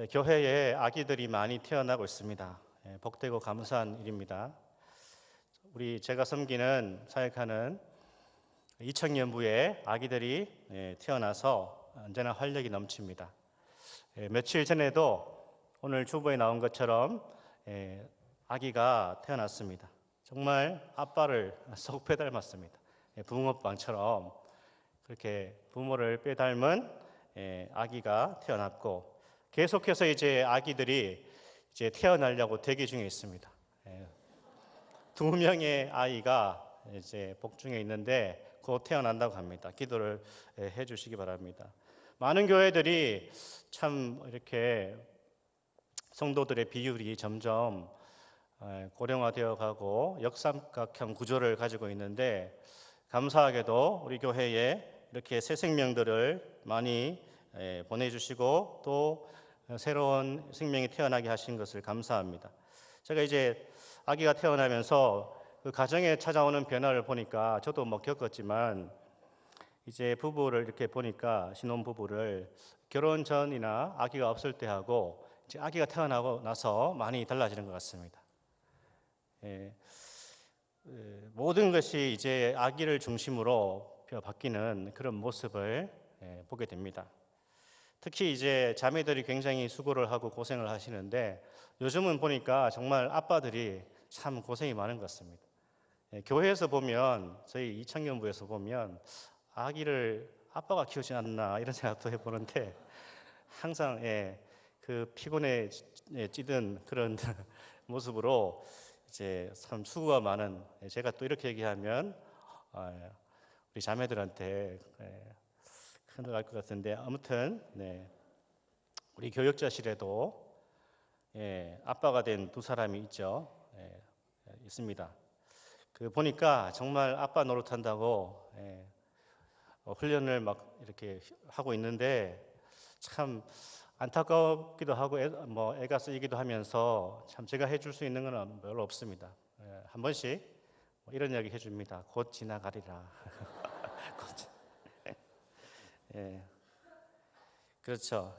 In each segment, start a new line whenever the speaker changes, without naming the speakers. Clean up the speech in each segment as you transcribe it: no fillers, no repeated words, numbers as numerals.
교회에 아기들이 많이 태어나고 있습니다. 복되고 감사한 일입니다. 제가 섬기는 사역하는 이청년부에 아기들이 태어나서 언제나 활력이 넘칩니다. 며칠 전에도 오늘 주보에 나온 것처럼 아기가 태어났습니다. 정말 아빠를 쏙 빼닮았습니다. 붕어빵처럼 그렇게 부모를 빼닮은 아기가 태어났고, 계속해서 이제 아기들이 이제 태어나려고 대기 중에 있습니다. 2명의 아이가 이제 복중에 있는데 곧 태어난다고 합니다. 기도를 해 주시기 바랍니다. 많은 교회들이 참 이렇게 성도들의 비율이 점점 고령화되어 가고 역삼각형 구조를 가지고 있는데, 감사하게도 우리 교회에 이렇게 새 생명들을 많이 보내주시고 또 새로운 생명이 태어나게 하신 것을 감사합니다. 제가 이제 아기가 태어나면서 그 가정에 찾아오는 변화를 보니까 저도 겪었지만, 이제 부부를 이렇게 보니까 신혼 부부를 결혼 전이나 아기가 없을 때하고 이제 아기가 태어나고 나서 많이 달라지는 것 같습니다. 모든 것이 이제 아기를 중심으로 바뀌는 그런 모습을 보게 됩니다. 특히 이제 자매들이 굉장히 수고를 하고 고생을 하시는데, 요즘은 보니까 정말 아빠들이 참 고생이 많은 것 같습니다. 교회에서 보면, 저희 이청년부에서 보면 아기를 아빠가 키우지 않나 이런 생각도 해보는데, 항상 그 피곤에 찌든 그런 모습으로 이제 참 수고가 많은, 제가 또 이렇게 얘기하면 우리 자매들한테 큰일 날 것 같은데, 아무튼 우리 교역자실에도 아빠가 된 2사람이 있죠. 있습니다. 그 보니까 정말 아빠 노릇한다고 훈련을 막 이렇게 하고 있는데, 참 안타깝기도 하고 애가 쓰이기도 하면서 참 제가 해줄 수 있는 건 별로 없습니다. 한 번씩 이런 이야기 해줍니다. 곧 지나가리라. 그렇죠.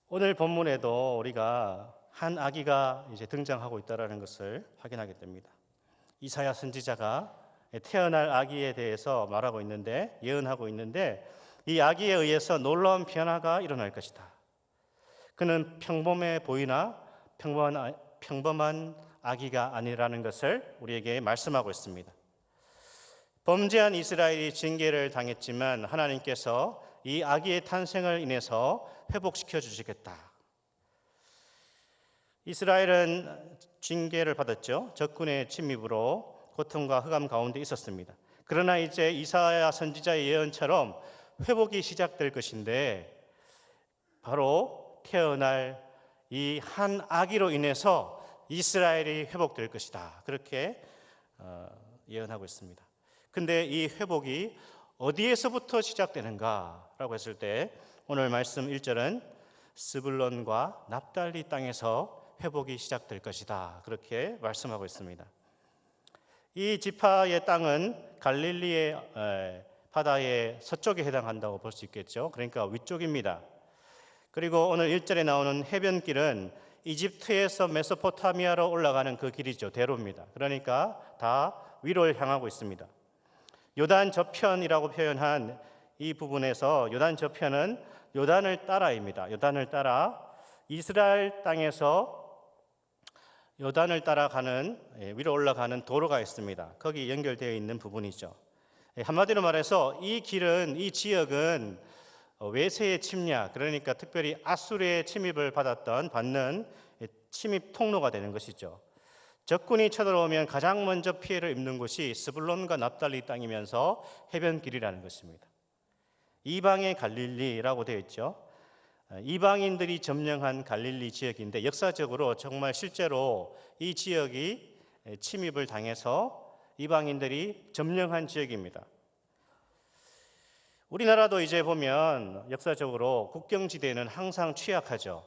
오늘 본문에도 우리가 한 아기가 이제 등장하고 있다라는 것을 확인하게 됩니다. 이사야 선지자가 태어날 아기에 대해서 말하고 있는데, 예언하고 있는데, 이 아기에 의해서 놀라운 변화가 일어날 것이다. 그는 평범해 보이나 평범한 아기가 아니라는 것을 우리에게 말씀하고 있습니다. 범죄한 이스라엘이 징계를 당했지만 하나님께서 이 아기의 탄생을 인해서 회복시켜 주시겠다. 이스라엘은 징계를 받았죠. 적군의 침입으로 고통과 흑암 가운데 있었습니다. 그러나 이제 이사야 선지자의 예언처럼 회복이 시작될 것인데, 바로 태어날 이 한 아기로 인해서 이스라엘이 회복될 것이다. 그렇게 예언하고 있습니다. 근데 이 회복이 어디에서부터 시작되는가라고 했을 때, 오늘 말씀 1절은 스불론과 납달리 땅에서 회복이 시작될 것이다. 그렇게 말씀하고 있습니다. 이 지파의 땅은 갈릴리의 바다의 서쪽에 해당한다고 볼 수 있겠죠. 그러니까 위쪽입니다. 그리고 오늘 1절에 나오는 해변길은 이집트에서 메소포타미아로 올라가는 그 길이죠. 대로입니다. 그러니까 다 위로 향하고 있습니다. 요단 저편이라고 표현한 이 부분에서 요단 저편은 요단을 따라입니다. 요단을 따라 이스라엘 땅에서 요단을 따라가는 위로 올라가는 도로가 있습니다. 거기 연결되어 있는 부분이죠. 한마디로 말해서 이 길은, 이 지역은 외세의 침략, 그러니까 특별히 아수르의 침입을 받는 침입 통로가 되는 것이죠. 적군이 쳐들어오면 가장 먼저 피해를 입는 곳이 스불론과 납달리 땅이면서 해변길이라는 것입니다. 이방의 갈릴리라고 되어 있죠. 이방인들이 점령한 갈릴리 지역인데, 역사적으로 정말 실제로 이 지역이 침입을 당해서 이방인들이 점령한 지역입니다. 우리나라도 이제 보면 역사적으로 국경지대는 항상 취약하죠.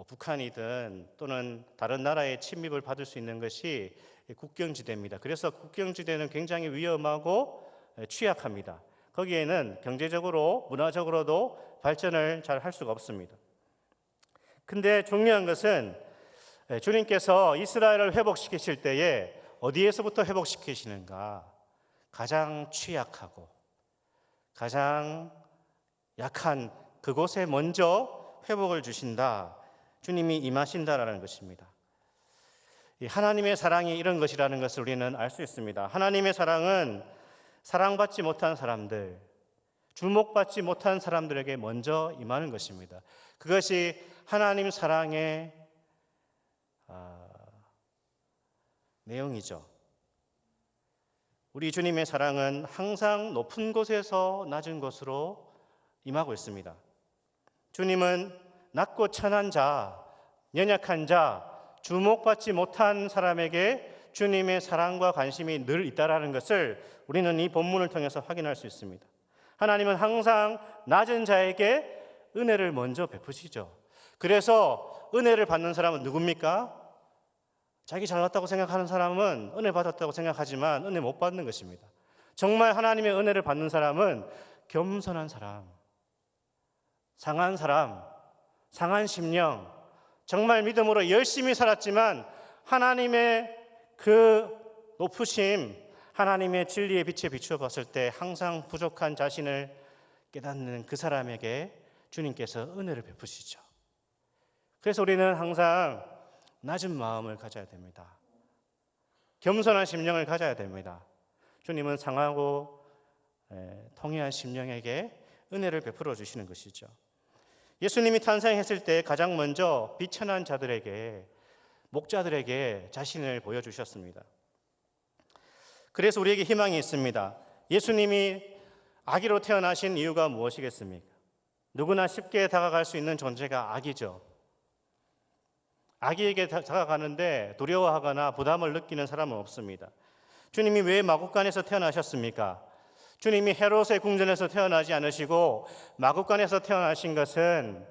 북한이든 또는 다른 나라의 침입을 받을 수 있는 것이 국경지대입니다. 그래서 국경지대는 굉장히 위험하고 취약합니다. 거기에는 경제적으로, 문화적으로도 발전을 잘 할 수가 없습니다. 근데 중요한 것은 주님께서 이스라엘을 회복시키실 때에 어디에서부터 회복시키시는가? 가장 취약하고 가장 약한 그곳에 먼저 회복을 주신다. 주님이 임하신다라는 것입니다. 하나님의 사랑이 이런 것이라는 것을 우리는 알 수 있습니다. 하나님의 사랑은 사랑받지 못한 사람들, 주목받지 못한 사람들에게 먼저 임하는 것입니다. 그것이 하나님 사랑의 내용이죠. 우리 주님의 사랑은 항상 높은 곳에서 낮은 곳으로 임하고 있습니다. 주님은 낮고 천한 자, 연약한 자, 주목받지 못한 사람에게 주님의 사랑과 관심이 늘 있다라는 것을 우리는 이 본문을 통해서 확인할 수 있습니다. 하나님은 항상 낮은 자에게 은혜를 먼저 베푸시죠. 그래서 은혜를 받는 사람은 누굽니까? 자기 잘났다고 생각하는 사람은 은혜 받았다고 생각하지만 은혜 못 받는 것입니다. 정말 하나님의 은혜를 받는 사람은 겸손한 사람, 상한 심령, 정말 믿음으로 열심히 살았지만 하나님의 그 높으심, 하나님의 진리의 빛에 비추어 봤을 때 항상 부족한 자신을 깨닫는 그 사람에게 주님께서 은혜를 베푸시죠. 그래서 우리는 항상 낮은 마음을 가져야 됩니다. 겸손한 심령을 가져야 됩니다. 주님은 상하고 통회한 심령에게 은혜를 베풀어 주시는 것이죠. 예수님이 탄생했을 때 가장 먼저 비천한 자들에게, 목자들에게 자신을 보여주셨습니다. 그래서 우리에게 희망이 있습니다. 예수님이 아기로 태어나신 이유가 무엇이겠습니까? 누구나 쉽게 다가갈 수 있는 존재가 아기죠. 아기에게 다가가는데 두려워하거나 부담을 느끼는 사람은 없습니다. 주님이 왜 마구간에서 태어나셨습니까? 주님이 헤롯의 궁전에서 태어나지 않으시고 마구간에서 태어나신 것은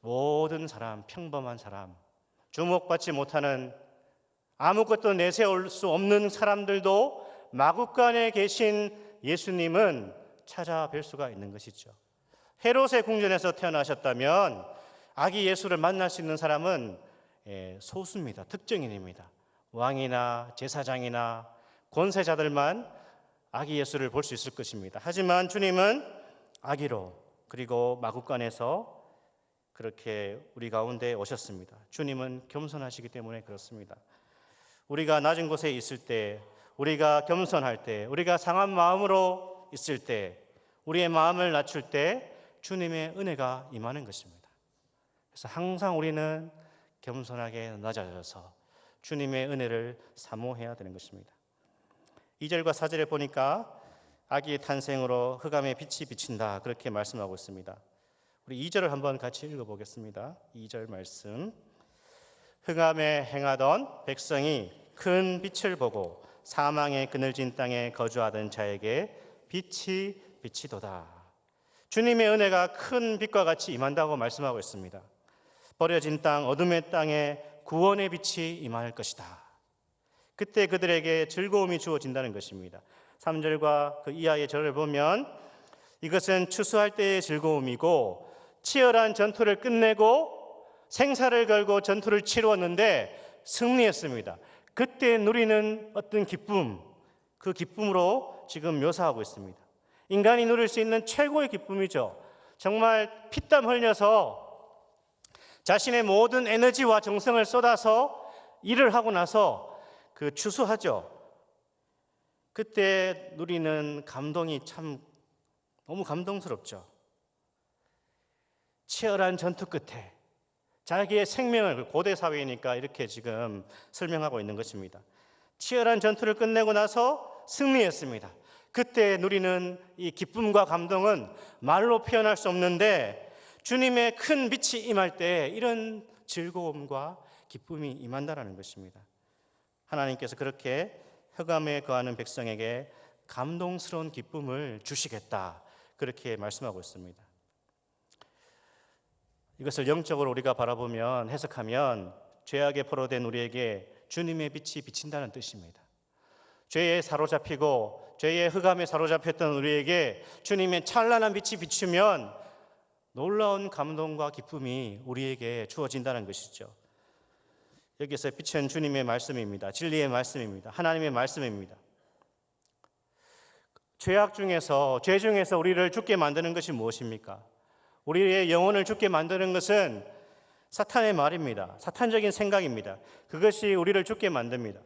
모든 사람, 평범한 사람, 주목받지 못하는 아무것도 내세울 수 없는 사람들도 마구간에 계신 예수님은 찾아뵐 수가 있는 것이죠. 헤롯의 궁전에서 태어나셨다면 아기 예수를 만날 수 있는 사람은 소수입니다. 특정인입니다. 왕이나 제사장이나 권세자들만 아기 예수를 볼 수 있을 것입니다. 하지만 주님은 아기로 그리고 마구간에서 그렇게 우리 가운데 오셨습니다. 주님은 겸손하시기 때문에 그렇습니다. 우리가 낮은 곳에 있을 때, 우리가 겸손할 때, 우리가 상한 마음으로 있을 때, 우리의 마음을 낮출 때 주님의 은혜가 임하는 것입니다. 그래서 항상 우리는 겸손하게 낮아져서 주님의 은혜를 사모해야 되는 것입니다. 2절과 4절에 보니까 아기의 탄생으로 흑암의 빛이 비친다 그렇게 말씀하고 있습니다. 우리 2절을 한번 같이 읽어보겠습니다. 2절 말씀. 흑암에 행하던 백성이 큰 빛을 보고 사망의 그늘진 땅에 거주하던 자에게 빛이 비치도다. 주님의 은혜가 큰 빛과 같이 임한다고 말씀하고 있습니다. 버려진 땅, 어둠의 땅에 구원의 빛이 임할 것이다. 그때 그들에게 즐거움이 주어진다는 것입니다. 3절과 그 이하의 절을 보면 이것은 추수할 때의 즐거움이고 치열한 전투를 끝내고 생사를 걸고 전투를 치루었는데 승리했습니다. 그때 누리는 어떤 기쁨, 그 기쁨으로 지금 묘사하고 있습니다. 인간이 누릴 수 있는 최고의 기쁨이죠. 정말 피땀 흘려서 자신의 모든 에너지와 정성을 쏟아서 일을 하고 나서 그 추수하죠. 그때 누리는 감동이 참 너무 감동스럽죠. 치열한 전투 끝에 자기의 생명을, 고대 사회이니까 이렇게 지금 설명하고 있는 것입니다. 치열한 전투를 끝내고 나서 승리했습니다. 그때 누리는 이 기쁨과 감동은 말로 표현할 수 없는데 주님의 큰 빛이 임할 때 이런 즐거움과 기쁨이 임한다는 것입니다. 하나님께서 그렇게 흑암에 거하는 백성에게 감동스러운 기쁨을 주시겠다 그렇게 말씀하고 있습니다. 이것을 영적으로 우리가 바라보면, 해석하면 죄악에 포로된 우리에게 주님의 빛이 비친다는 뜻입니다. 죄에 사로잡히고 죄의 흑암에 사로잡혔던 우리에게 주님의 찬란한 빛이 비추면 놀라운 감동과 기쁨이 우리에게 주어진다는 것이죠. 여기서 빛은 주님의 말씀입니다. 진리의 말씀입니다. 하나님의 말씀입니다. 죄 중에서 우리를 죽게 만드는 것이 무엇입니까? 우리의 영혼을 죽게 만드는 것은 사탄의 말입니다. 사탄적인 생각입니다. 그것이 우리를 죽게 만듭니다.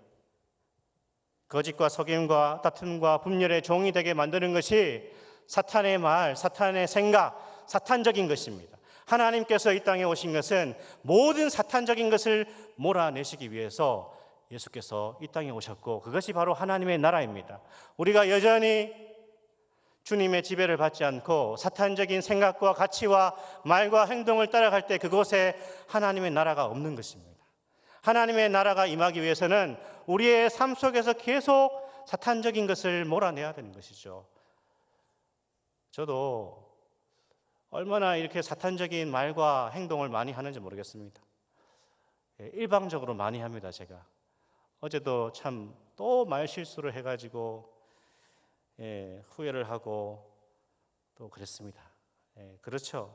거짓과 속임과 다툼과 분열의 종이 되게 만드는 것이 사탄의 말, 사탄의 생각, 사탄적인 것입니다. 하나님께서 이 땅에 오신 것은 모든 사탄적인 것을 몰아내시기 위해서 예수께서 이 땅에 오셨고, 그것이 바로 하나님의 나라입니다. 우리가 여전히 주님의 지배를 받지 않고 사탄적인 생각과 가치와 말과 행동을 따라갈 때 그곳에 하나님의 나라가 없는 것입니다. 하나님의 나라가 임하기 위해서는 우리의 삶 속에서 계속 사탄적인 것을 몰아내야 되는 것이죠. 저도 얼마나 이렇게 사탄적인 말과 행동을 많이 하는지 모르겠습니다. 일방적으로 많이 합니다, 제가. 어제도 참 또 말 실수를 해가지고 후회를 하고 또 그랬습니다. 그렇죠.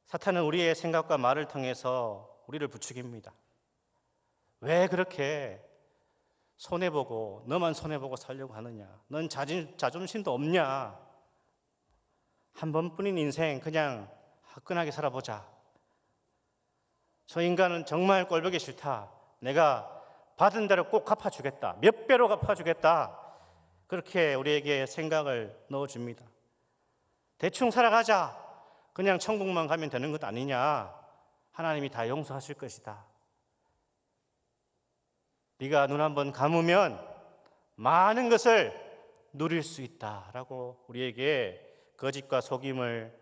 사탄은 우리의 생각과 말을 통해서 우리를 부추깁니다. 왜 그렇게 손해보고 너만 손해보고 살려고 하느냐? 넌 자존심도 없냐? 한 번뿐인 인생 그냥 화끈하게 살아보자. 저 인간은 정말 꼴보기 싫다. 내가 받은 대로 꼭 갚아주겠다. 몇 배로 갚아주겠다. 그렇게 우리에게 생각을 넣어줍니다. 대충 살아가자. 그냥 천국만 가면 되는 것 아니냐. 하나님이 다 용서하실 것이다. 네가 눈 한번 감으면 많은 것을 누릴 수 있다라고 우리에게 거짓과 속임을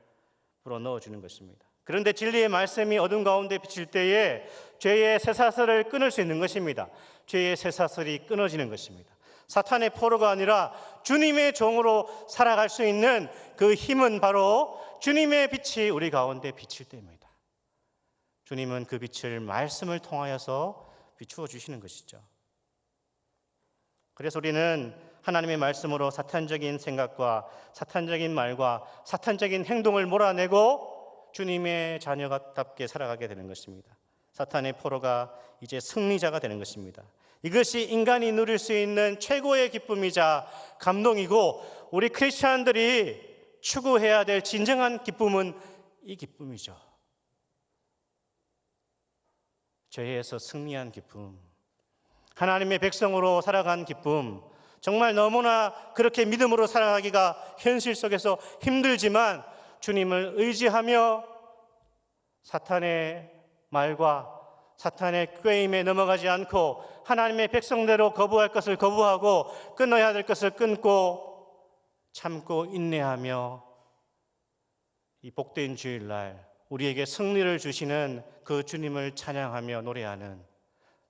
불어넣어주는 것입니다. 그런데 진리의 말씀이 어둠 가운데 비칠 때에 죄의 쇠사슬을 끊을 수 있는 것입니다. 죄의 쇠사슬이 끊어지는 것입니다. 사탄의 포로가 아니라 주님의 종으로 살아갈 수 있는 그 힘은 바로 주님의 빛이 우리 가운데 비칠 때입니다. 주님은 그 빛을 말씀을 통하여서 비추어 주시는 것이죠. 그래서 우리는 하나님의 말씀으로 사탄적인 생각과 사탄적인 말과 사탄적인 행동을 몰아내고 주님의 자녀답게 살아가게 되는 것입니다. 사탄의 포로가 이제 승리자가 되는 것입니다. 이것이 인간이 누릴 수 있는 최고의 기쁨이자 감동이고, 우리 크리스찬들이 추구해야 될 진정한 기쁨은 이 기쁨이죠. 죄에서 승리한 기쁨, 하나님의 백성으로 살아간 기쁨, 정말 너무나 그렇게 믿음으로 살아가기가 현실 속에서 힘들지만 주님을 의지하며 사탄의 말과 사탄의 꾀임에 넘어가지 않고 하나님의 백성대로 거부할 것을 거부하고 끊어야 될 것을 끊고 참고 인내하며 이 복된 주일날 우리에게 승리를 주시는 그 주님을 찬양하며 노래하는,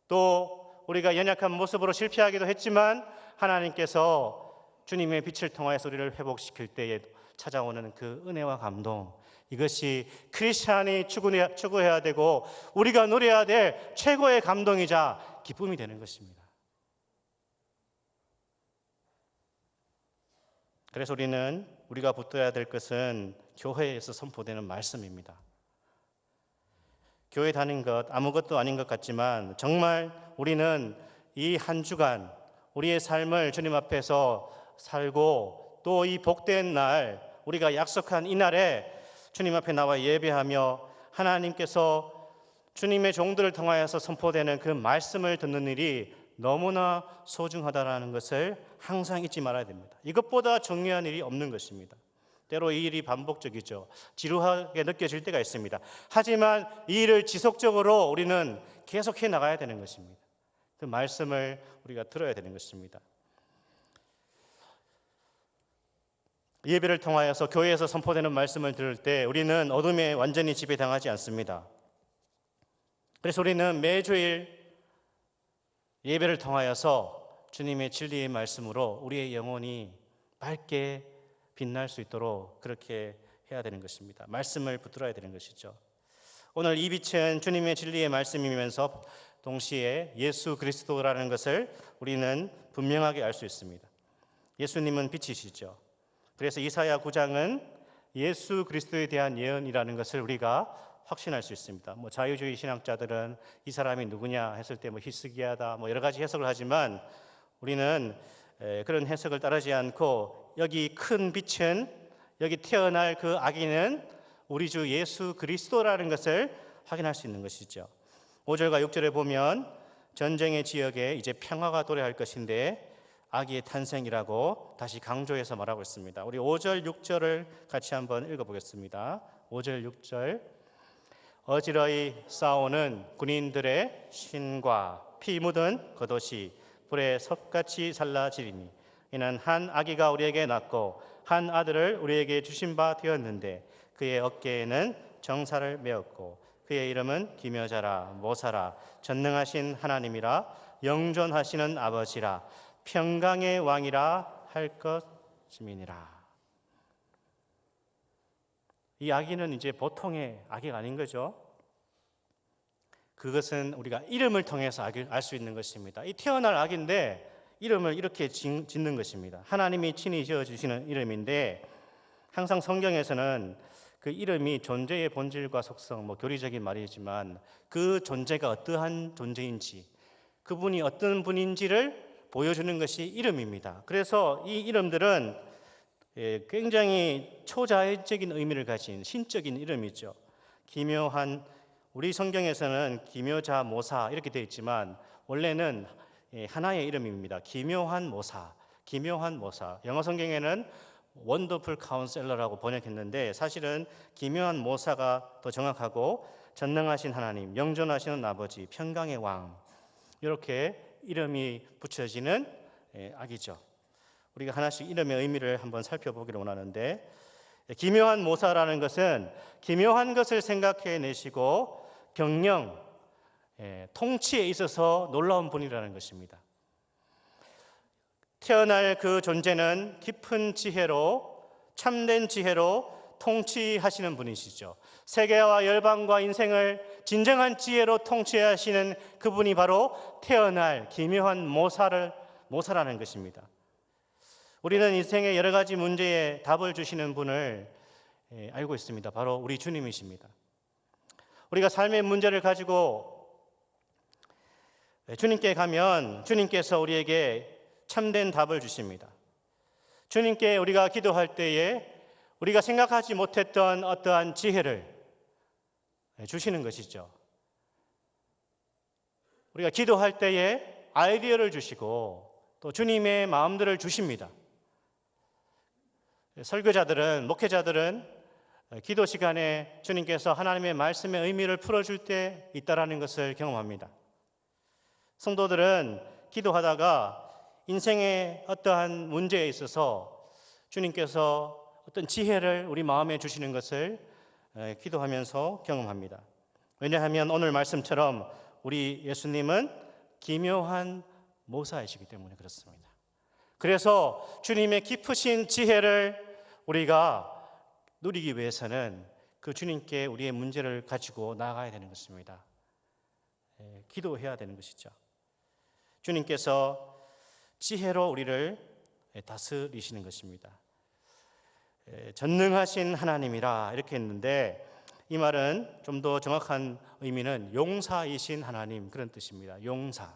또 우리가 연약한 모습으로 실패하기도 했지만 하나님께서 주님의 빛을 통하여서 우리를 회복시킬 때에 찾아오는 그 은혜와 감동, 이것이 크리스찬이 추구해야 되고 우리가 누려야 될 최고의 감동이자 기쁨이 되는 것입니다. 그래서 우리가 붙들어야 될 것은 교회에서 선포되는 말씀입니다. 교회 다닌 것 아무것도 아닌 것 같지만 정말 우리는 이 한 주간 우리의 삶을 주님 앞에서 살고 또 이 복된 날, 우리가 약속한 이 날에 주님 앞에 나와 예배하며 하나님께서 주님의 종들을 통하여서 선포되는 그 말씀을 듣는 일이 너무나 소중하다는 것을 항상 잊지 말아야 됩니다. 이것보다 중요한 일이 없는 것입니다. 때로 이 일이 반복적이죠. 지루하게 느껴질 때가 있습니다. 하지만 이 일을 지속적으로 우리는 계속해 나가야 되는 것입니다. 그 말씀을 우리가 들어야 되는 것입니다. 예배를 통하여서 교회에서 선포되는 말씀을 들을 때 우리는 어둠에 완전히 지배당하지 않습니다. 그래서 우리는 매주일 예배를 통하여서 주님의 진리의 말씀으로 우리의 영혼이 밝게 빛날 수 있도록 그렇게 해야 되는 것입니다. 말씀을 붙들어야 되는 것이죠. 오늘 이 빛은 주님의 진리의 말씀이면서 동시에 예수 그리스도라는 것을 우리는 분명하게 알 수 있습니다. 예수님은 빛이시죠. 그래서 이사야 9장은 예수 그리스도에 대한 예언이라는 것을 우리가 확신할 수 있습니다. 자유주의 신학자들은 이 사람이 누구냐 했을 때 히스기야다 여러 가지 해석을 하지만 우리는 그런 해석을 따르지 않고 여기 큰 빛은 여기 태어날 그 아기는 우리 주 예수 그리스도라는 것을 확인할 수 있는 것이죠. 5절과 6절에 보면 전쟁의 지역에 이제 평화가 도래할 것인데 아기의 탄생이라고 다시 강조해서 말하고 있습니다. 우리 5절, 6절을 같이 한번 읽어보겠습니다. 5절, 6절. 어지러이 싸우는 군인들의 신과 피 묻은 겉옷이 불에 섭같이 살라지리니 이는 한 아기가 우리에게 낳고 한 아들을 우리에게 주신 바 되었는데 그의 어깨에는 정사를 메었고 그의 이름은 기묘자라 모사라 전능하신 하나님이라 영존하시는 아버지라 평강의 왕이라 할 것임이니라. 이 아기는 이제 보통의 아기가 아닌 거죠. 그것은 우리가 이름을 통해서 알 수 있는 것입니다. 이 태어날 아기인데 이름을 이렇게 짓는 것입니다. 하나님이 친히 지어주시는 이름인데 항상 성경에서는 그 이름이 존재의 본질과 속성, 교리적인 말이지만 그 존재가 어떠한 존재인지 그분이 어떤 분인지를 보여주는 것이 이름입니다. 그래서 이 이름들은 굉장히 초자연적인 의미를 가진 신적인 이름이죠. 기묘한, 우리 성경에서는 기묘자 모사 이렇게 되어 있지만 원래는 하나의 이름입니다. 기묘한 모사, 기묘한 모사. 영어 성경에는 원더풀 카운셀러라고 번역했는데 사실은 기묘한 모사가 더 정확하고 전능하신 하나님, 영존하시는 아버지, 평강의 왕 이렇게 이름이 붙여지는 아기죠. 우리가 하나씩 이름의 의미를 한번 살펴보기를 원하는데 기묘한 모사라는 것은 기묘한 것을 생각해내시고 경영, 통치에 있어서 놀라운 분이라는 것입니다. 태어날 그 존재는 깊은 지혜로 참된 지혜로 통치하시는 분이시죠. 세계와 열방과 인생을 진정한 지혜로 통치하시는 그분이 바로 태어날 기묘한 모사라는 것입니다. 우리는 인생의 여러 가지 문제에 답을 주시는 분을 알고 있습니다. 바로 우리 주님이십니다. 우리가 삶의 문제를 가지고 주님께 가면 주님께서 우리에게 참된 답을 주십니다. 주님께 우리가 기도할 때에 우리가 생각하지 못했던 어떠한 지혜를 주시는 것이죠. 우리가 기도할 때에 아이디어를 주시고 또 주님의 마음들을 주십니다. 설교자들은, 목회자들은 기도 시간에 주님께서 하나님의 말씀의 의미를 풀어줄 때 있다라는 것을 경험합니다. 성도들은 기도하다가 인생의 어떠한 문제에 있어서 주님께서 어떤 지혜를 우리 마음에 주시는 것을 기도하면서 경험합니다. 왜냐하면 오늘 말씀처럼 우리 예수님은 기묘한 모사이시기 때문에 그렇습니다. 그래서 주님의 깊으신 지혜를 우리가 누리기 위해서는 그 주님께 우리의 문제를 가지고 나아가야 되는 것입니다. 기도해야 되는 것이죠. 주님께서 지혜로 우리를 다스리시는 것입니다. 전능하신 하나님이라 이렇게 했는데 이 말은 좀 더 정확한 의미는 용사이신 하나님 그런 뜻입니다. 용사.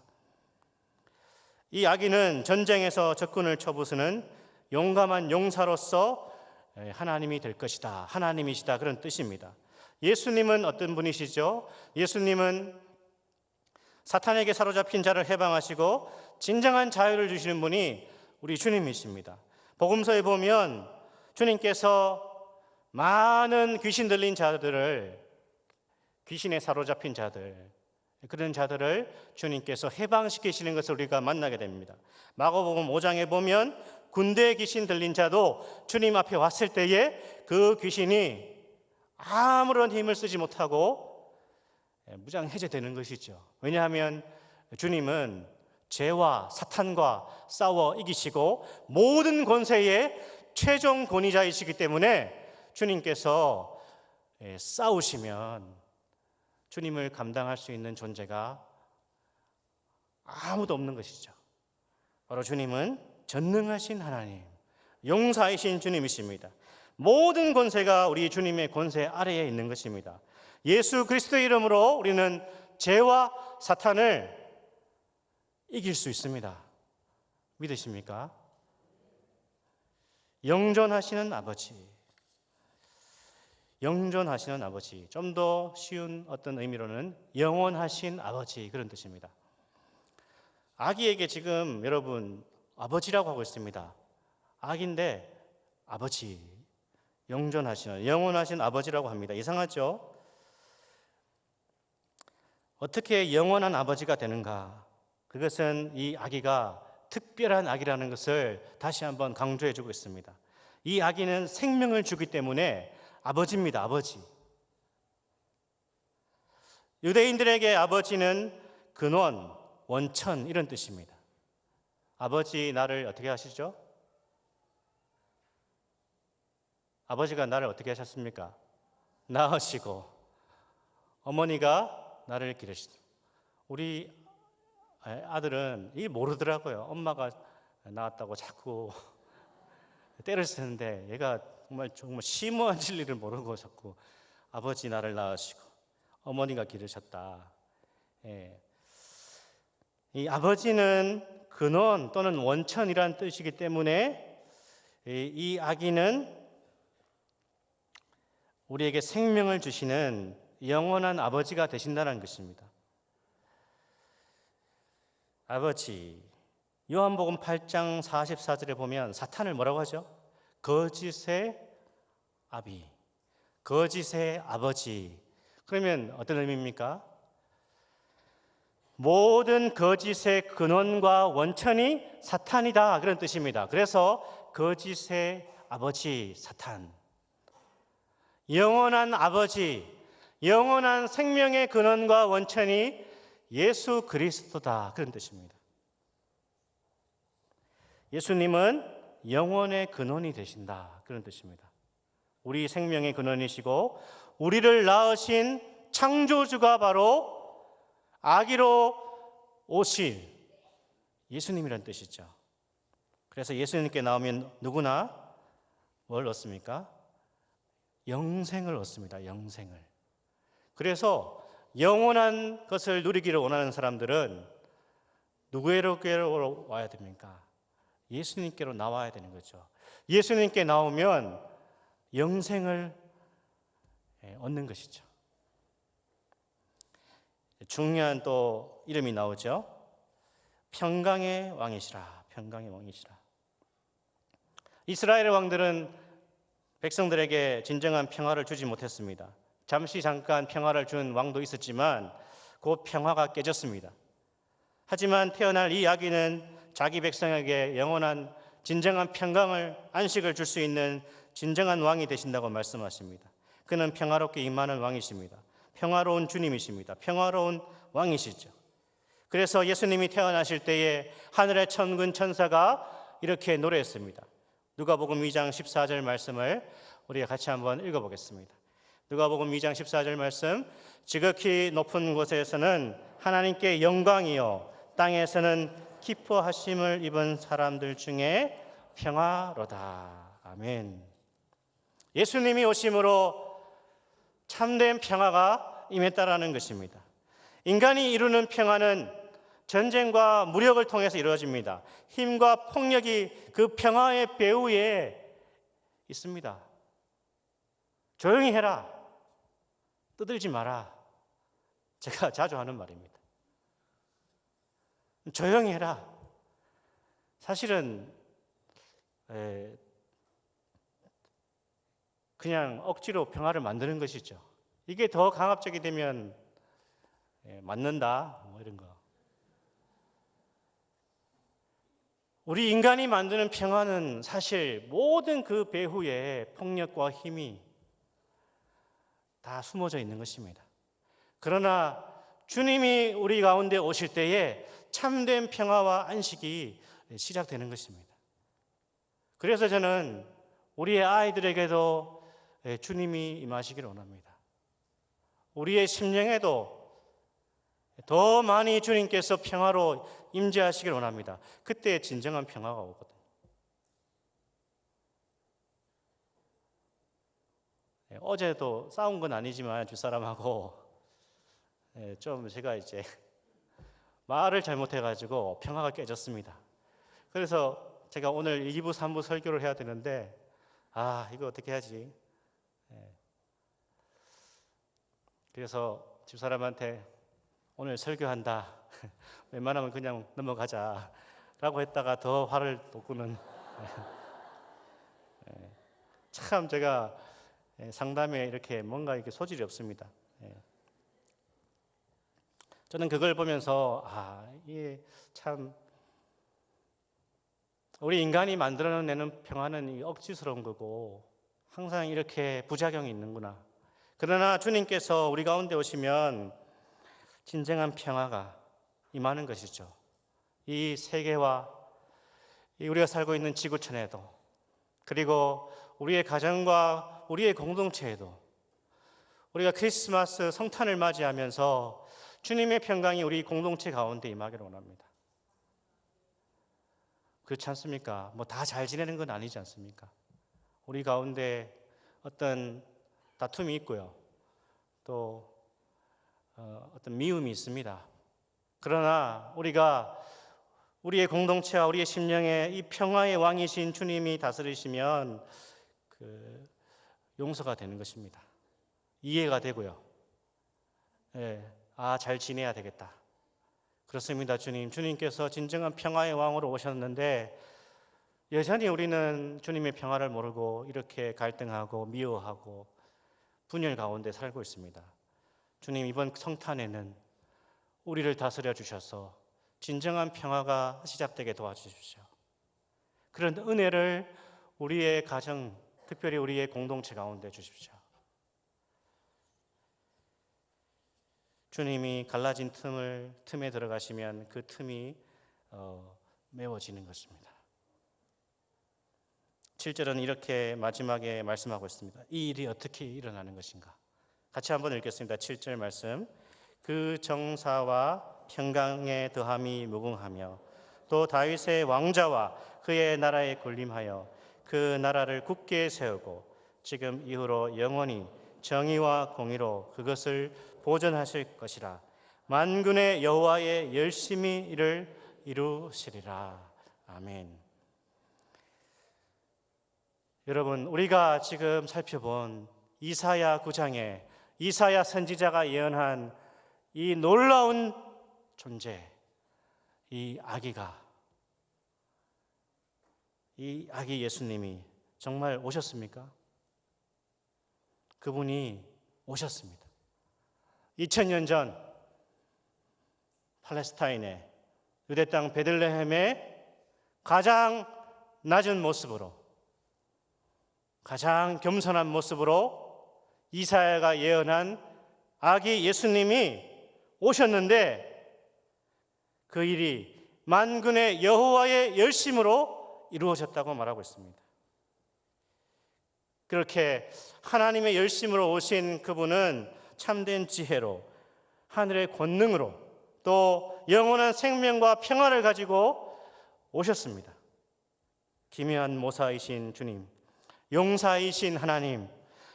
이 아기는 전쟁에서 적군을 쳐부수는 용감한 용사로서 하나님이 될 것이다. 하나님이시다. 그런 뜻입니다. 예수님은 어떤 분이시죠? 예수님은 사탄에게 사로잡힌 자를 해방하시고 진정한 자유를 주시는 분이 우리 주님이십니다. 복음서에 보면 주님께서 많은 귀신 들린 자들을, 귀신에 사로잡힌 자들, 그런 자들을 주님께서 해방시키시는 것을 우리가 만나게 됩니다. 마가복음 5장에 보면 군대에 귀신 들린 자도 주님 앞에 왔을 때에 그 귀신이 아무런 힘을 쓰지 못하고 무장 해제되는 것이죠. 왜냐하면 주님은 죄와 사탄과 싸워 이기시고 모든 권세의 최종 권위자이시기 때문에 주님께서 싸우시면 주님을 감당할 수 있는 존재가 아무도 없는 것이죠. 바로 주님은 전능하신 하나님, 용사이신 주님이십니다. 모든 권세가 우리 주님의 권세 아래에 있는 것입니다. 예수 그리스도의 이름으로 우리는 죄와 사탄을 이길 수 있습니다. 믿으십니까? 영존하시는 아버지, 영존하시는 아버지, 좀 더 쉬운 어떤 의미로는 영원하신 아버지, 그런 뜻입니다. 아기에게 지금 여러분 아버지라고 하고 있습니다. 아기인데 아버지, 영존하시는, 영원하신 아버지라고 합니다. 이상하죠? 어떻게 영원한 아버지가 되는가? 그것은 이 아기가 특별한 아기라는 것을 다시 한번 강조해 주고 있습니다. 이 아기는 생명을 주기 때문에 아버지입니다. 아버지. 유대인들에게 아버지는 근원, 원천, 이런 뜻입니다. 아버지 나를 어떻게 하시죠? 아버지가 나를 어떻게 하셨습니까? 낳으시고 어머니가 나를 기르시고. 우리 아들은 이 모르더라고요. 엄마가 낳았다고 자꾸 때를 쓰는데 얘가 정말 심오한 진리를 모르고 자꾸 아버지 나를 낳으시고 어머니가 기르셨다. 예. 이 아버지는 근원 또는 원천이라는 뜻이기 때문에 이 아기는 우리에게 생명을 주시는 영원한 아버지가 되신다는 것입니다. 아버지, 요한복음 8장 44절에 보면 사탄을 뭐라고 하죠? 거짓의 아비, 거짓의 아버지. 그러면 어떤 의미입니까? 모든 거짓의 근원과 원천이 사탄이다, 그런 뜻입니다. 그래서 거짓의 아버지 사탄, 영원한 아버지, 영원한 생명의 근원과 원천이 예수 그리스도다, 그런 뜻입니다. 예수님은 영원의 근원이 되신다, 그런 뜻입니다. 우리 생명의 근원이시고 우리를 낳으신 창조주가 바로 아기로 오실 예수님이라는 뜻이죠. 그래서 예수님께 나오면 누구나 뭘 얻습니까? 영생을 얻습니다. 영생을. 그래서 영원한 것을 누리기를 원하는 사람들은 누구에게로 와야 됩니까? 예수님께로 나와야 되는 거죠. 예수님께 나오면 영생을 얻는 것이죠. 중요한 또 이름이 나오죠. 평강의 왕이시라. 평강의 왕이시라. 이스라엘 왕들은 백성들에게 진정한 평화를 주지 못했습니다. 잠깐 평화를 준 왕도 있었지만 그 평화가 깨졌습니다. 하지만 태어날 이 아기는 자기 백성에게 영원한 진정한 평강을, 안식을 줄 수 있는 진정한 왕이 되신다고 말씀하십니다. 그는 평화롭게 임하는 왕이십니다. 평화로운 주님이십니다. 평화로운 왕이시죠. 그래서 예수님이 태어나실 때에 하늘의 천군 천사가 이렇게 노래했습니다. 누가복음 2장 14절 말씀을 우리가 같이 한번 읽어보겠습니다. 누가복음 2장 14절 말씀, 지극히 높은 곳에서는 하나님께 영광이요 땅에서는 기뻐하심을 입은 사람들 중에 평화로다. 아멘. 예수님이 오심으로 참된 평화가 임했다라는 것입니다. 인간이 이루는 평화는 전쟁과 무력을 통해서 이루어집니다. 힘과 폭력이 그 평화의 배후에 있습니다. 조용히 해라. 떠들지 마라. 제가 자주 하는 말입니다. 조용히 해라. 사실은 그냥 억지로 평화를 만드는 것이죠. 이게 더 강압적이 되면 맞는다, 뭐 이런 거. 우리 인간이 만드는 평화는 사실 모든 그 배후에 폭력과 힘이 다 숨어져 있는 것입니다. 그러나 주님이 우리 가운데 오실 때에 참된 평화와 안식이 시작되는 것입니다. 그래서 저는 우리의 아이들에게도 주님이 임하시기를 원합니다. 우리의 심령에도 더 많이 주님께서 평화로 임재하시길 원합니다. 그때 진정한 평화가 오거든요. 어제도 싸운 건 아니지만 뒷사람하고 좀 제가 이제 말을 잘못해가지고 평화가 깨졌습니다. 그래서 제가 오늘 2부, 3부 설교를 해야 되는데 이거 어떻게 하지? 그래서 집사람한테 오늘 설교한다. 웬만하면 그냥 넘어가자 라고 했다가 더 화를 돋구는 참 제가 상담에 이렇게 뭔가 이렇게 소질이 없습니다. 저는 그걸 보면서 이게 참 우리 인간이 만들어내는 평화는 억지스러운 거고 항상 이렇게 부작용이 있는구나. 그러나 주님께서 우리 가운데 오시면 진정한 평화가 임하는 것이죠. 이 세계와 우리가 살고 있는 지구촌에도, 그리고 우리의 가정과 우리의 공동체에도 우리가 크리스마스 성탄을 맞이하면서 주님의 평강이 우리 공동체 가운데 임하기를 원합니다. 그렇지 않습니까? 다 잘 지내는 건 아니지 않습니까? 우리 가운데 어떤 다툼이 있고요. 또 어떤 미움이 있습니다. 그러나 우리가 우리의 공동체와 우리의 심령에 이 평화의 왕이신 주님이 다스리시면 용서가 되는 것입니다. 이해가 되고요. 잘 지내야 되겠다. 그렇습니다. 주님께서 진정한 평화의 왕으로 오셨는데 여전히 우리는 주님의 평화를 모르고 이렇게 갈등하고 미워하고 분열 가운데 살고 있습니다. 주님, 이번 성탄에는 우리를 다스려 주셔서 진정한 평화가 시작되게 도와주십시오. 그런 은혜를 우리의 가정, 특별히 우리의 공동체 가운데 주십시오. 주님이 갈라진 틈에 들어가시면 그 틈이 메워지는 것입니다. 7절은 이렇게 마지막에 말씀하고 있습니다. 이 일이 어떻게 일어나는 것인가? 같이 한번 읽겠습니다. 7절 말씀. 그 정사와 평강의 더함이 무궁하며 또 다윗의 왕자와 그의 나라에 군림하여 그 나라를 굳게 세우고 지금 이후로 영원히 정의와 공의로 그것을 보존하실 것이라. 만군의 여호와의 열심히 이를 이루시리라. 아멘. 여러분, 우리가 지금 살펴본 이사야 9장에 이사야 선지자가 예언한 이 놀라운 존재, 이 아기 예수님이 정말 오셨습니까? 그분이 오셨습니다. 2000년 전 팔레스타인의 유대 땅 베들레헴의 가장 낮은 모습으로, 가장 겸손한 모습으로 이사야가 예언한 아기 예수님이 오셨는데 그 일이 만군의 여호와의 열심으로 이루어졌다고 말하고 있습니다. 그렇게 하나님의 열심으로 오신 그분은 참된 지혜로, 하늘의 권능으로, 또 영원한 생명과 평화를 가지고 오셨습니다. 기묘한 모사이신 주님, 용사이신 하나님,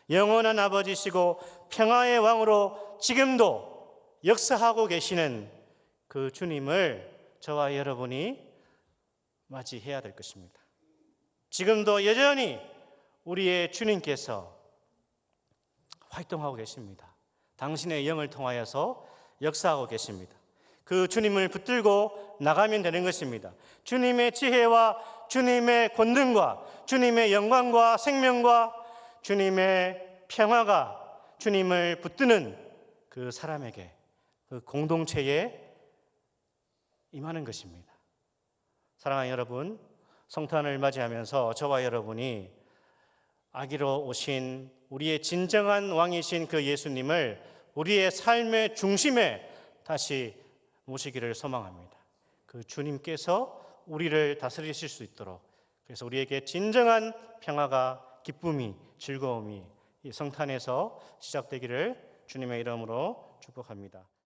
영원한 아버지시고 평화의 왕으로 지금도 역사하고 계시는 그 주님을 저와 여러분이 맞이해야 될 것입니다. 지금도 여전히 우리의 주님께서 활동하고 계십니다. 당신의 영을 통하여서 역사하고 계십니다. 그 주님을 붙들고 나가면 되는 것입니다. 주님의 지혜와 주님의 권능과 주님의 영광과 생명과 주님의 평화가 주님을 붙드는 그 사람에게, 그 공동체에 임하는 것입니다. 사랑하는 여러분, 성탄을 맞이하면서 저와 여러분이 아기로 오신 우리의 진정한 왕이신 그 예수님을 우리의 삶의 중심에 다시 모시기를 소망합니다. 그 주님께서 우리를 다스리실 수 있도록, 그래서 우리에게 진정한 평화가, 기쁨이, 즐거움이 이 성탄에서 시작되기를 주님의 이름으로 축복합니다.